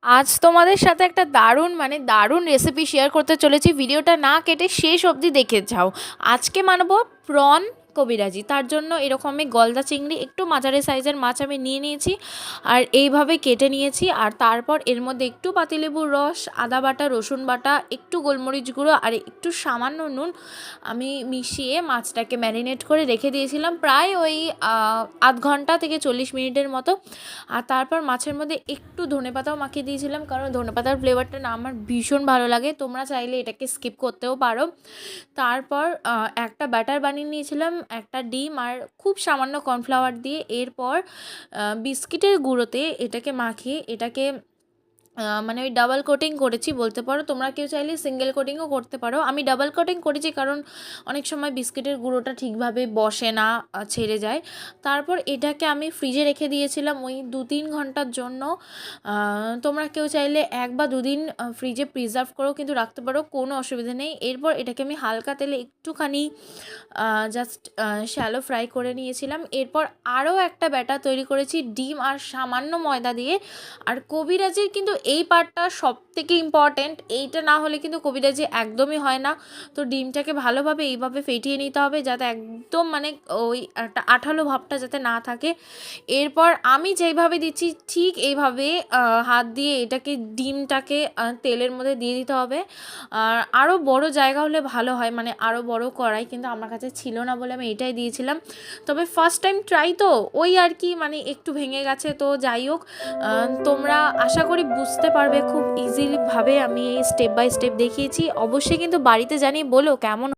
আজ তোমাদের সাথে একটা দারুণ রেসিপি শেয়ার করতে চলেছি। ভিডিওটা না কেটে শেষ অবধি দেখে যাও। আজকে বানাবো প্রন কবিরাজি। তার জন্য এরকম আমি গলদা চিংড়ি একটু মাঝারি সাইজের মাছ আমি নিয়ে নিয়েছি আর এইভাবে কেটে নিয়েছি। আর তারপর এর মধ্যে একটু পাতিলেবুর রস, আদা বাটা, রসুন বাটা, একটু গোলমরিচ গুঁড়ো আর একটু সামান্য নুন আমি মিশিয়ে মাছটাকে ম্যারিনেট করে রেখে দিয়েছিলাম প্রায় ওই আধ ঘন্টা থেকে 40 মিনিটের মতো। আর তারপর মাছের মধ্যে একটু ধনেপাতাও মাখিয়ে দিয়েছিলাম, কারণ ধনেপাতার ফ্লেভারটা না আমার ভীষণ ভালো লাগে। তোমরা চাইলে এটাকে স্কিপ করতেও পারো। তারপর একটা ব্যাটার বানিয়ে নিয়েছিলাম, একটা ডিম আর খুব সামান্য কর্নফ্লাওয়ার দিয়ে। এরপর বিস্কিটের গুঁড়োতে এটাকে মাখিয়ে এটাকে মানে ওই ডাবল কোটিং করেছি বলতে পারো। তোমরা কেউ চাইলে সিঙ্গেল কোটিংও করতে পারো। আমি ডাবল কোটিং করেছি কারণ অনেক সময় বিস্কিটের গুঁড়োটা ঠিকভাবে বসে না, ছেড়ে যায়। তারপর এটাকে আমি ফ্রিজে রেখে দিয়েছিলাম ওই 2-3 ঘন্টার জন্য। তোমরা কেউ চাইলে 1 বা 2 দিন ফ্রিজে প্রিজার্ভ করেও কিন্তু রাখতে পারো, কোনো অসুবিধা নেই। এরপর এটাকে আমি হালকা তেলে একটুখানি জাস্ট শ্যালো ফ্রাই করে নিয়েছিলাম। এরপর আরও একটা ব্যাটার তৈরি করেছি ডিম আর সামান্য ময়দা দিয়ে। আর কবিরাজির কিন্তু এই পার্টটা সবথেকে ইম্পর্ট্যান্ট, এইটা না হলে কিন্তু কবিরাজি একদমই হয় না। তো ডিমটাকে ভালোভাবে এইভাবে ফেটিয়ে নিতে হবে যাতে একদম মানে ওই একটা আঠালো ভাবটা যাতে না থাকে। এরপর আমি যেইভাবে দিচ্ছি ঠিক এইভাবে হাত দিয়ে এটাকে ডিমটাকে তেলের মধ্যে দিয়ে দিতে হবে। আর আরও বড় জায়গা হলে ভালো হয়, মানে আরও বড় কড়াই, কিন্তু আমার কাছে ছিল না বলে আমি এটাই দিয়েছিলাম। তবে ফার্স্ট টাইম ট্রাই তো ওই আর কি, মানে একটু ভেঙে গেছে। তো যাই হোক, তোমরা আশা করি বুঝতে পারবে খুব ইজিলিভাবে আমি এই স্টেপ বাই স্টেপ দেখিয়েছি। অবশ্যই কিন্তু বাড়িতে জানিয়ে বলো কেমন